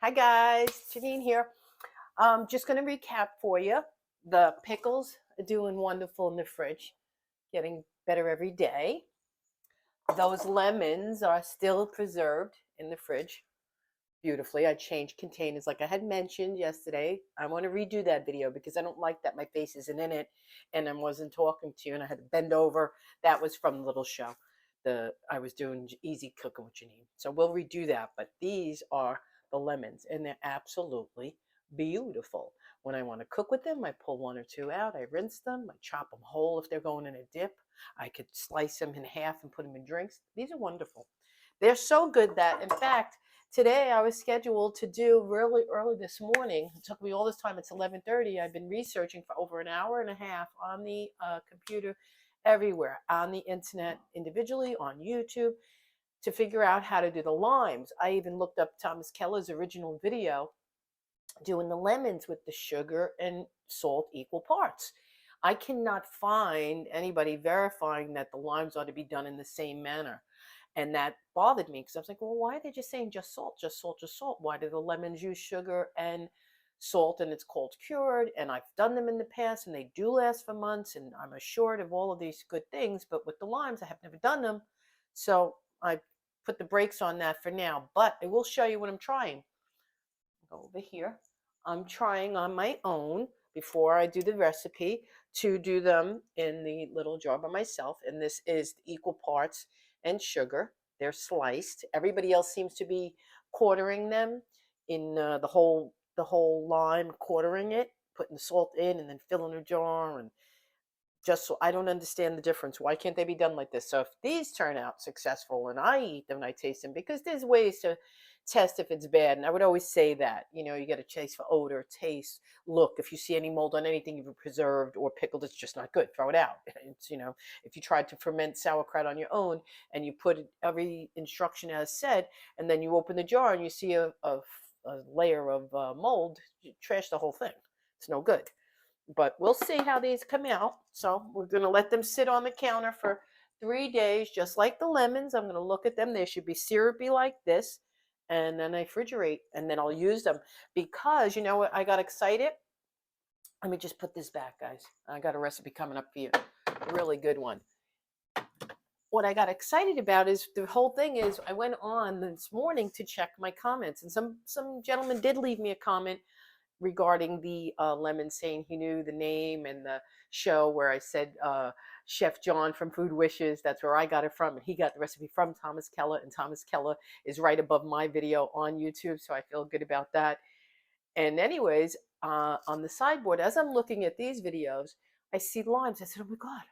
Hi guys, Janine here. Just going to recap for you. The pickles are doing wonderful in the fridge, getting better every day. Those lemons are still preserved in the fridge beautifully. I changed containers like I had mentioned yesterday. I want to redo that video because I don't like that my face isn't in it and I wasn't talking to you and I had to bend over. That was from the little show. I was doing easy cooking with Janine. So we'll redo that. But these are the lemons and they're absolutely beautiful. When I want to cook with them, I pull one or two out, I rinse them, I chop them whole if they're going in a dip. I could slice them in half and put them in drinks. These are wonderful. They're so good that, in fact, today I was scheduled to do really early this morning. It took me all this time. It's 11:30. I've been researching for over an hour and a half on the computer, everywhere, on the internet, individually, on YouTube, to figure out how to do the limes. I even looked up Thomas Keller's original video doing the lemons with the sugar and salt equal parts. I cannot find anybody verifying that the limes ought to be done in the same manner. And that bothered me because I was like, well, why are they just saying just salt, just salt, just salt? Why do the lemons use sugar and salt and it's called cured? And I've done them in the past and they do last for months and I'm assured of all of these good things. But with the limes, I have never done them. So I put the brakes on that for now. But I will show you what I'm trying. Go over here. I'm trying on my own before I do the recipe to do them in the little jar by myself. And this is equal parts and sugar. They're sliced. Everybody else seems to be quartering them in the whole lime, quartering it, putting the salt in, and then filling a jar. And just so I don't understand the difference. Why can't they be done like this? So if these turn out successful and I eat them and I taste them, because there's ways to test if it's bad. And I would always say that, you got to taste for odor, taste, look. If you see any mold on anything you've preserved or pickled, it's just not good. Throw it out. If you tried to ferment sauerkraut on your own and you put every instruction as said, and then you open the jar and you see a layer of mold, you trash the whole thing. It's no good, but we'll see how these come out. So we're going to let them sit on the counter for 3 days, just like the lemons. I'm going to look at them. They should be syrupy like this. And then I refrigerate and then I'll use them because you know what? I got excited. Let me just put this back, guys. I got a recipe coming up for you. A really good one. What I got excited about is the whole thing is I went on this morning to check my comments and some gentleman did leave me a comment regarding the lemon, saying he knew the name and the show where I said Chef John from Food Wishes. That's where I got it from. And he got the recipe from Thomas Keller. And Thomas Keller is right above my video on YouTube. So I feel good about that. And anyways, on the sideboard, as I'm looking at these videos, I see limes. I said, oh my God,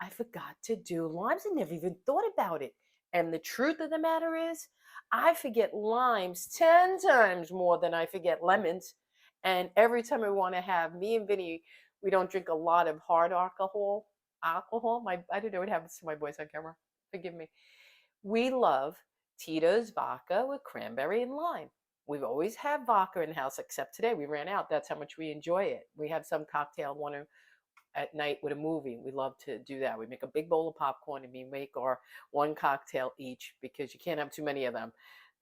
I forgot to do limes. I never even thought about it. And the truth of the matter is, I forget limes 10 times more than I forget lemons. And every time I want to have, me and Vinny, we don't drink a lot of hard alcohol. I don't know what happens to my voice on camera. Forgive me. We love Tito's vodka with cranberry and lime. We've always had vodka in the house, except today we ran out. That's how much we enjoy it. We have some cocktail one at night with a movie. We love to do that. We make a big bowl of popcorn and we make our one cocktail each because you can't have too many of them.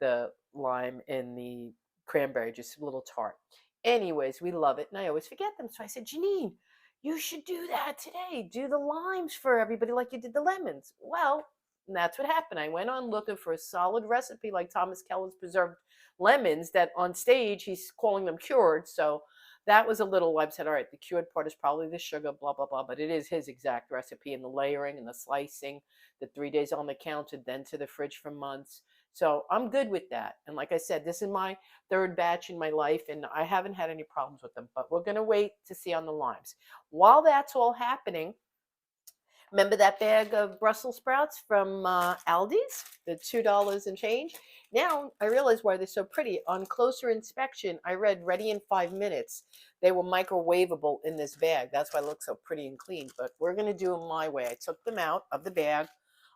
The lime and the cranberry, just a little tart. Anyways, we love it. And I always forget them. So I said, Janine, you should do that today. Do the limes for everybody like you did the lemons. Well, and that's what happened. I went on looking for a solid recipe like Thomas Keller's preserved lemons that on stage he's calling them cured. So that was a little, I've said, all right, the cured part is probably the sugar, blah, blah, blah, but it is his exact recipe, and the layering and the slicing, the 3 days on the counter, then to the fridge for months. So I'm good with that. And like I said, this is my third batch in my life, and I haven't had any problems with them, but we're going to wait to see on the limes. While that's all happening, remember that bag of Brussels sprouts from Aldi's, the $2 and change? Now I realize why they're so pretty. On closer inspection, I read ready in 5 minutes. They were microwavable in this bag. That's why it looks so pretty and clean. But we're going to do them my way. I took them out of the bag.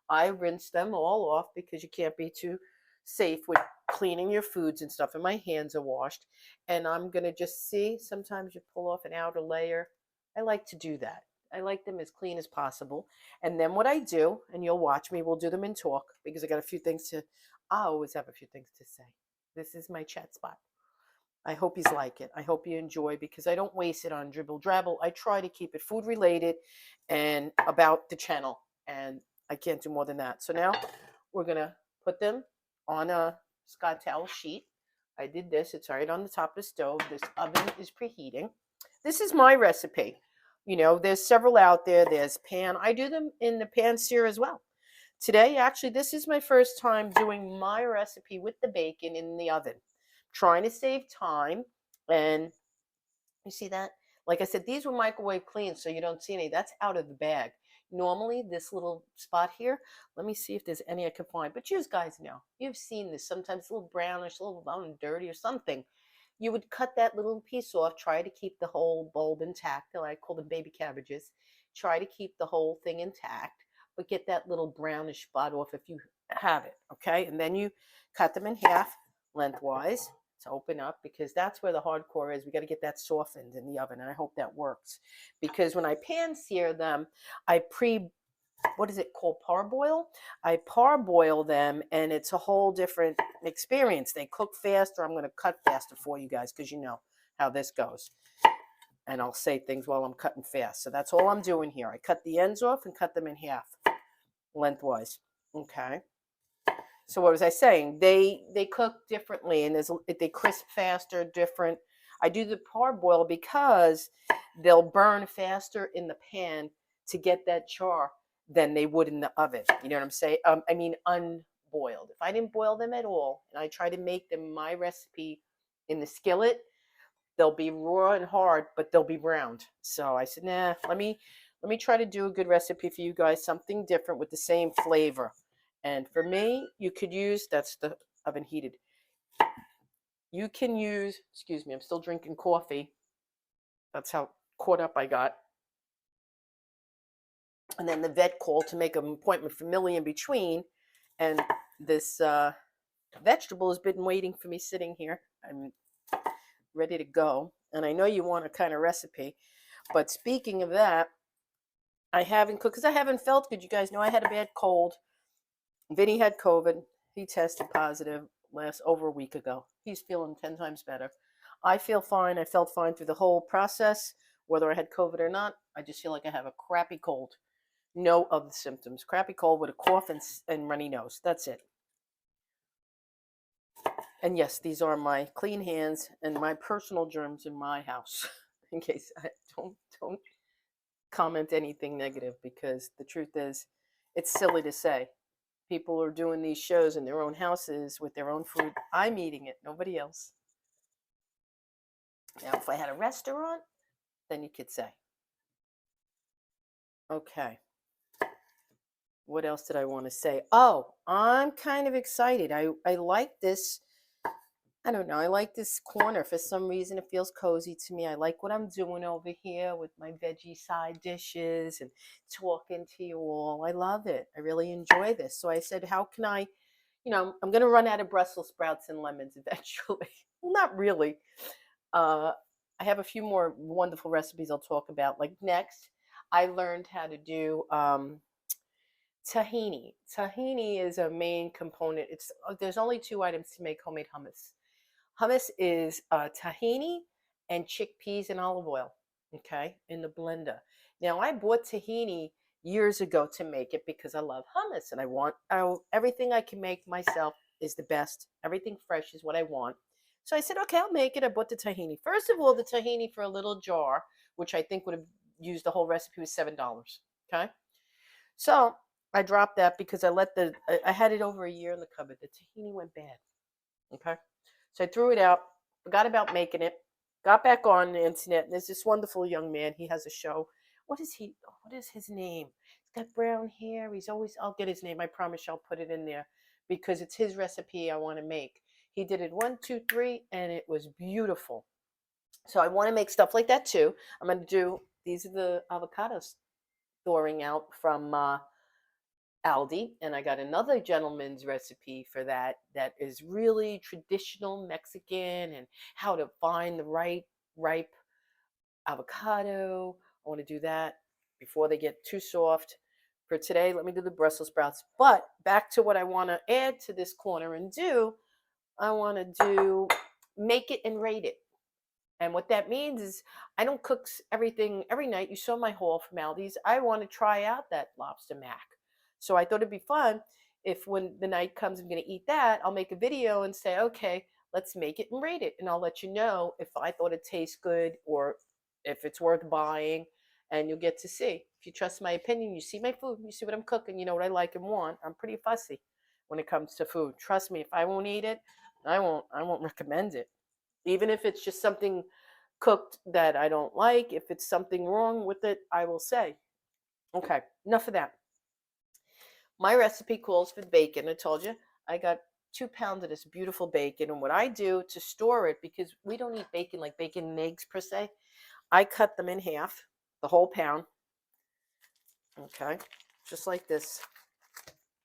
I rinsed them all off because you can't be too safe with cleaning your foods and stuff. And my hands are washed. And I'm going to just see. Sometimes you pull off an outer layer. I like to do that. I like them as clean as possible. And then what I do, and you'll watch me, we'll do them in talk because I always have a few things to say. This is my chat spot. I hope he's like it. I hope you enjoy, because I don't waste it on dribble drabble. I try to keep it food related and about the channel, and I can't do more than that. So now we're gonna put them on a Scott towel sheet. I did this. It's right on the top of the stove. This oven is preheating. This is my recipe. You know, there's several out there. There's pan. I do them in the pan sear as well. Today, actually, this is my first time doing my recipe with the bacon in the oven. Trying to save time. And you see that? Like I said, these were microwave clean, so you don't see any. That's out of the bag. Normally, this little spot here, let me see if there's any I can find. But you guys know, you've seen this. Sometimes it's a little brownish, a little dirty or something. You would cut that little piece off, try to keep the whole bulb intact. I call them baby cabbages. Try to keep the whole thing intact, but get that little brownish spot off if you have it, okay? And then you cut them in half lengthwise to open up, because that's where the hardcore is. We got to get that softened in the oven, and I hope that works. Because when I pan sear them, I what is it called, parboil? I parboil them, and it's a whole different experience. They cook faster. I'm going to cut faster for you guys, because you know how this goes. And I'll say things while I'm cutting fast. So that's all I'm doing here. I cut the ends off and cut them in half lengthwise. Okay. So what was I saying? They cook differently, and they crisp faster, different. I do the parboil because they'll burn faster in the pan to get that char than they would in the oven. You know what I'm saying? I mean, unboiled. If I didn't boil them at all, and I try to make them my recipe in the skillet, they'll be raw and hard, but they'll be browned. So I said, nah, let me try to do a good recipe for you guys, something different with the same flavor. And for me, you could use, that's the oven heated. You can use, excuse me, I'm still drinking coffee. That's how caught up I got. And then the vet called to make an appointment for Millie in between. And this vegetable has been waiting for me sitting here. I'm ready to go. And I know you want a kind of recipe. But speaking of that, I haven't cooked because I haven't felt good. You guys know I had a bad cold. Vinny had COVID. He tested positive over a week ago. He's feeling 10 times better. I feel fine. I felt fine through the whole process, whether I had COVID or not. I just feel like I have a crappy cold. No other symptoms. Crappy cold with a cough and runny nose. That's it. And yes, these are my clean hands and my personal germs in my house. In case I don't comment anything negative, because the truth is, it's silly to say. People are doing these shows in their own houses with their own food. I'm eating it, nobody else. Now, if I had a restaurant, then you could say. Okay. What else did I want to say? Oh, I'm kind of excited. I like this. I don't know. I like this corner. For some reason, it feels cozy to me. I like what I'm doing over here with my veggie side dishes and talking to you all. I love it. I really enjoy this. So I said, how can I, I'm going to run out of Brussels sprouts and lemons eventually. Well, not really. I have a few more wonderful recipes I'll talk about. Like next, I learned how to do tahini. Tahini is a main component. There's only 2 items to make homemade hummus. Hummus is tahini and chickpeas and olive oil, okay, in the blender. Now, I bought tahini years ago to make it because I love hummus, and I want everything I can make myself is the best. Everything fresh is what I want. So I said, okay, I'll make it. I bought the tahini. First of all, the tahini for a little jar, which I think would have used the whole recipe, was $7. Okay, so I dropped that because I had it over a year in the cupboard. The tahini went bad. Okay. So I threw it out, forgot about making it, got back on the internet, and there's this wonderful young man. He has a show. What is his name? He's got brown hair. I'll get his name. I promise I'll put it in there because it's his recipe I want to make. He did it 1, 2, 3, and it was beautiful. So I want to make stuff like that too. I'm going to do, these are the avocados thawing out from Aldi, and I got another gentleman's recipe for that is really traditional Mexican, and how to find the right ripe avocado. I want to do that before they get too soft. For today, let me do the Brussels sprouts. But back to what I want to add to this corner and do. I want to do make it and rate it. And what that means is I don't cook everything every night. You saw my haul from Aldi's. I want to try out that lobster mac. So I thought it'd be fun if when the night comes I'm going to eat that, I'll make a video and say, okay, let's make it and rate it. And I'll let you know if I thought it tastes good or if it's worth buying. And you'll get to see. If you trust my opinion, you see my food, you see what I'm cooking, you know what I like and want. I'm pretty fussy when it comes to food. Trust me, if I won't eat it, I won't recommend it. Even if it's just something cooked that I don't like, if it's something wrong with it, I will say. Okay, enough of that. My recipe calls for bacon. I told you I got 2 pounds of this beautiful bacon. And what I do to store it, because we don't eat bacon like bacon and eggs per se, I cut them in half, the whole pound. Okay, just like this.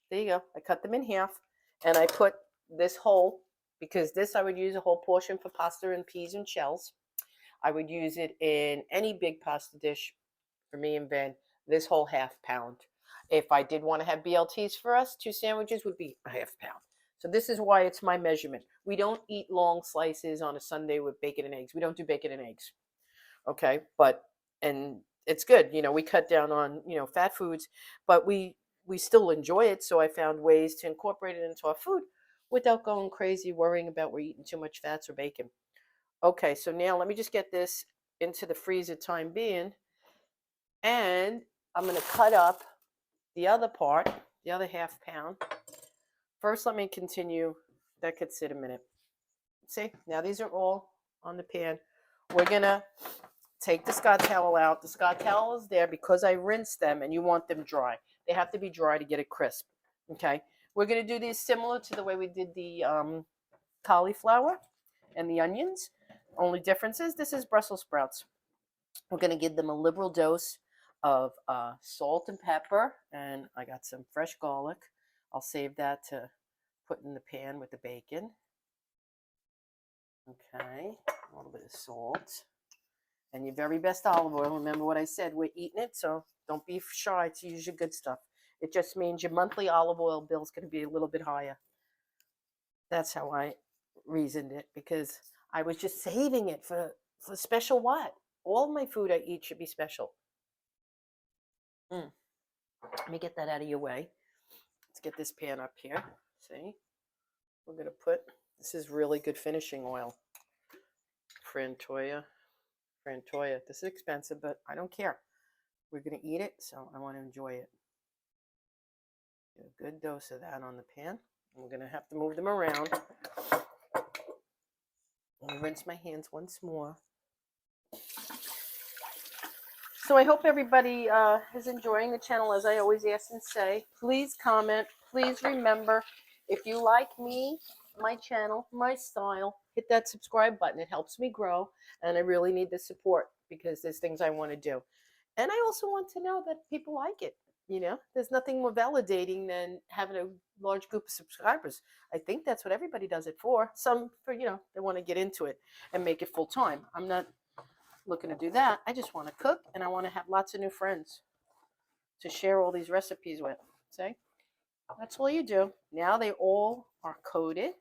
There you go. I cut them in half and I put this whole, because this I would use a whole portion for pasta and peas and shells. I would use it in any big pasta dish for me and Ben, this whole half pound. If I did want to have BLTs for us, 2 sandwiches would be a half pound. So this is why it's my measurement. We don't eat long slices on a Sunday with bacon and eggs. We don't do bacon and eggs. Okay, and it's good. We cut down on, fat foods, but we still enjoy it. So I found ways to incorporate it into our food without going crazy worrying about we're eating too much fats or bacon. Okay, so now let me just get this into the freezer time being. And I'm going to cut up the other part, the other half pound. First, let me continue. That could sit a minute. See, now these are all on the pan. We're going to take the Scott towel out. The Scott towel is there because I rinsed them and you want them dry. They have to be dry to get it crisp. Okay, we're going to do these similar to the way we did the cauliflower and the onions. Only difference is this is Brussels sprouts. We're going to give them a liberal dose of salt and pepper, and I got some fresh garlic. I'll save that to put in the pan with the bacon. Okay, a little bit of salt. And your very best olive oil. Remember what I said, we're eating it, so don't be shy to use your good stuff. It just means your monthly olive oil bill is going to be a little bit higher. That's how I reasoned it, because I was just saving it for special what? All my food I eat should be special. Let me get that out of your way. Let's get this pan up here. See? We're going to put, this is really good finishing oil. Frantoia. This is expensive, but I don't care. We're going to eat it, so I want to enjoy it. Get a good dose of that on the pan. We're going to have to move them around. Let me rinse my hands once more. So I hope everybody is enjoying the channel, as I always ask and say. Please comment. Please remember, if you like me, my channel, my style, hit that subscribe button. It helps me grow, and I really need the support because there's things I want to do. And I also want to know that people like it. There's nothing more validating than having a large group of subscribers. I think that's what everybody does it for. Some for, they want to get into it and make it full time. I'm not looking to do that. I just want to cook, and I want to have lots of new friends to share all these recipes with. See? That's all you do. Now they all are coated.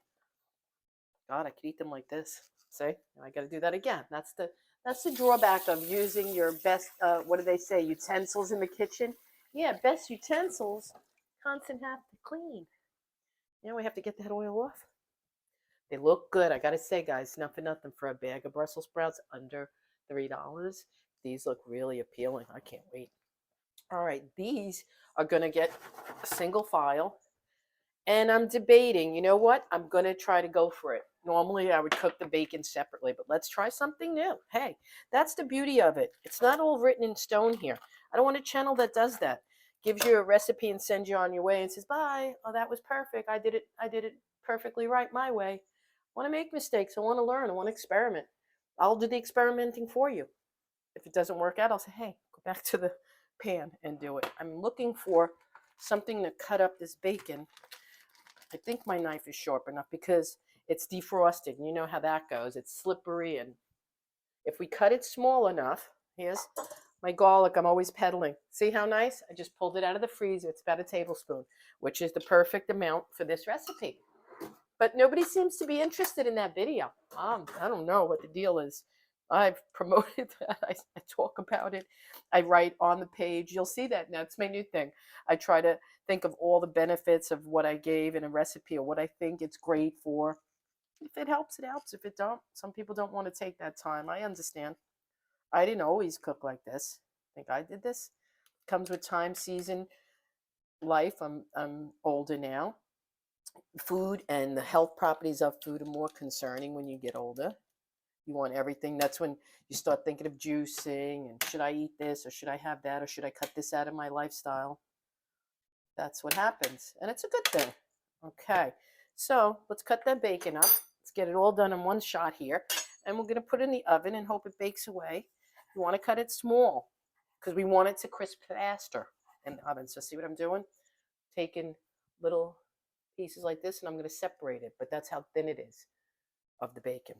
God, I could eat them like this. See? I got to do that again. That's the drawback of using your best, what do they say, utensils in the kitchen? Yeah, best utensils, constant have to clean. Now we have to get that oil off. They look good. I got to say, guys, not for nothing, for a bag of Brussels sprouts under $3. These look really appealing. I can't wait. All right, these are going to get a single file. And I'm debating, you know what? I'm going to try to go for it. Normally, I would cook the bacon separately, but let's try something new. Hey, that's the beauty of it. It's not all written in stone here. I don't want a channel that does that. Gives you a recipe and sends you on your way and says, bye. Oh, that was perfect. I did it perfectly right my way. I want to make mistakes. I want to learn. I want to experiment. I'll do the experimenting for you. If it doesn't work out, I'll say, hey, go back to the pan and do it. I'm looking for something to cut up this bacon. I think my knife is sharp enough because it's defrosted. You know how that goes. It's slippery, and if we cut it small enough, here's my garlic. I'm always peddling. See how nice? I just pulled it out of the freezer. It's about a tablespoon, which is the perfect amount for this recipe. But nobody seems to be interested in that video. I don't know what the deal is. I've promoted that. I talk about it. I write on the page. You'll see that now. It's my new thing. I try to think of all the benefits of what I gave in a recipe or what I think it's great for. If it helps, it helps. If it don't, some people don't want to take that time. I understand. I didn't always cook like this. I think I did this. Comes with time, season, life. I'm older now. Food and the health properties of food are more concerning when you get older. You want everything. That's when you start thinking of juicing and should I eat this or should I have that or should I cut this out of my lifestyle? That's what happens. And it's a good thing. Okay. So let's cut that bacon up. Let's get it all done in one shot here. And we're going to put it in the oven and hope it bakes away. You want to cut it small because we want it to crisp faster in the oven. So see what I'm doing? Taking little pieces like this and I'm going to separate it. But that's how thin it is of the bacon.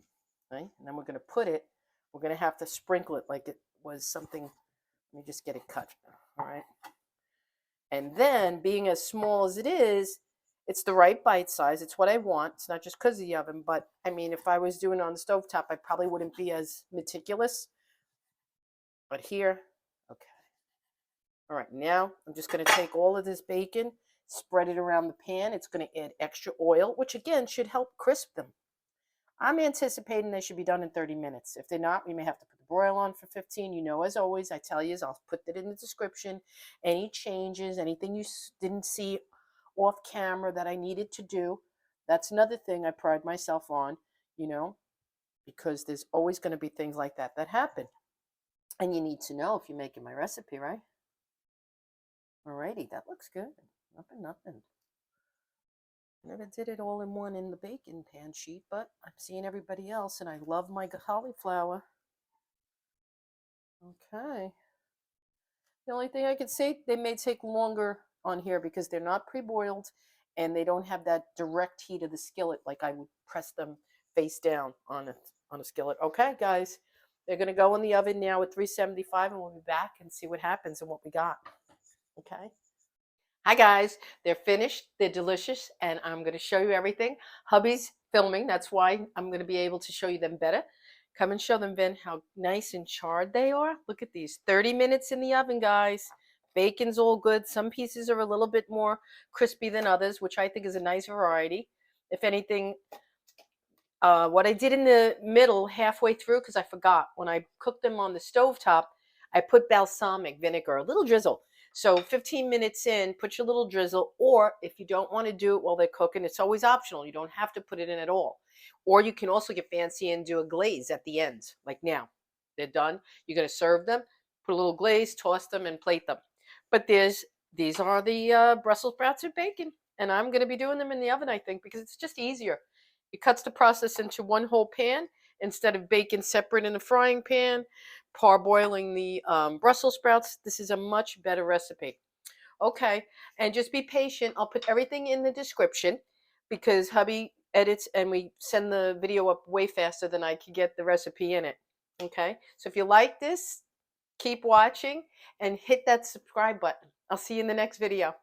Right? And then we're going to put it, we're going to have to sprinkle it like it was something. Let me just get it cut. All right. And then being as small as it is, it's the right bite size. It's what I want. It's not just because of the oven, but I mean, if I was doing it on the stovetop, I probably wouldn't be as meticulous. But here, okay. All right, now I'm just going to take all of this bacon, spread it around the pan. It's going to add extra oil, which again should help crisp them. I'm anticipating they should be done in 30 minutes. If they're not, we may have to put the broil on for 15. You know, as always, I tell you, I'll put that in the description. Any changes, anything you didn't see off camera that I needed to do, that's another thing I pride myself on, you know, because there's always going to be things like that that happen. And you need to know if you're making my recipe, right? Alrighty, that looks good. Nothing. Never did it all in one in the bacon pan sheet, but I'm seeing everybody else, and I love my cauliflower. Okay. The only thing I could say, they may take longer on here because they're not pre-boiled, and they don't have that direct heat of the skillet like I would press them face down on a skillet. Okay, guys, they're going to go in the oven now at 375, and we'll be back and see what happens and what we got. Okay. Hi guys, they're finished, they're delicious, and I'm going to show you everything. Hubby's filming, that's why I'm going to be able to show you them better. Come and show them, Ben, how nice and charred they are. Look at these, 30 minutes in the oven, guys. Bacon's all good. Some pieces are a little bit more crispy than others, which I think is a nice variety. If anything, what I did in the middle, halfway through, because I forgot, when I cooked them on the stovetop, I put balsamic vinegar, a little drizzle. So 15 minutes in, put your little drizzle, or if you don't want to do it while they're cooking, it's always optional. You don't have to put it in at all. Or you can also get fancy and do a glaze at the end, like now. They're done. You're going to serve them, put a little glaze, toss them, and plate them. But these are the Brussels sprouts with bacon, and I'm going to be doing them in the oven, I think, because it's just easier. It cuts the process into one whole pan instead of bacon separate in a frying pan, parboiling the Brussels sprouts. This is a much better recipe. Okay, and just be patient. I'll put everything in the description because hubby edits and we send the video up way faster than I could get the recipe in it. Okay, so if you like this, keep watching and hit that subscribe button. I'll see you in the next video.